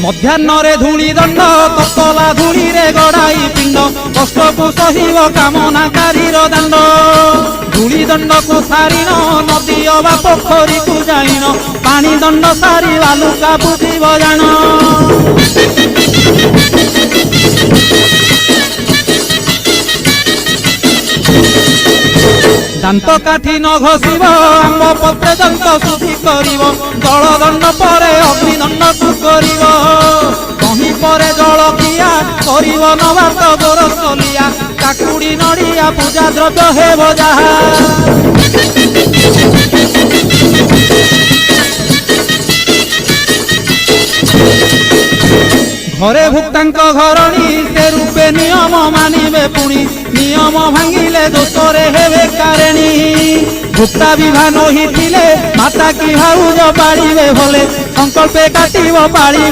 ମଧ୍ୟାହ୍ନରେ ଧୂଳି ଦଣ୍ଡ ତତଲା ଧୂଳିରେ ଗଡ଼ାଇ ପିଣ୍ଡ କଷ୍ଟକୁ ସହିବ କାମନାକାରୀର ଦାଣ୍ଡ। ଧୂଳି ଦଣ୍ଡକୁ ସାରିଣ ନଦୀ ଅବା ପୋଖରୀକୁ ଯାଇନ ପାଣି ଦଣ୍ଡ ସାରି ବାଲୁକା ବୁଝିବ ଜାଣ। ଦାନ୍ତ କାଠି ନ ଘଷିବ ଆମ୍ବ ପତ୍ରେ ଦନ୍ତ ଶୁଦ୍ଧି କରିବ ଜଳ ଦଣ୍ଡ ପରେ ଅଗ୍ନି ଦଣ୍ଡକୁ କରିବ। କହିଁ ପରେ ଜଳକିଆ କରିବ ନବାତ ଗୋରସଲିଆ କାକୁଡ଼ି ନଡ଼ିଆ ପୂଜା ଦ୍ରବ୍ୟ ହେବ ଯାହା। ଘରେ ଭୁକ୍ତାଙ୍କ ଘରଣୀ ସେ ରୂପେ ନିୟମ ମାନିବେ ପୁଣି ନିୟମ ଭାଙ୍ଗିଲେ ଦୋଷରେ ହେବେ କାରେଣୀ। ଭୁକ୍ତା ବିଭା ନୋହି ଥିଲେ ମାତା କି ଭାଉଜ ପାଳିବେ ଭଲେ ସଂକଳ୍ପେ କାଟିବ ପାଳିବ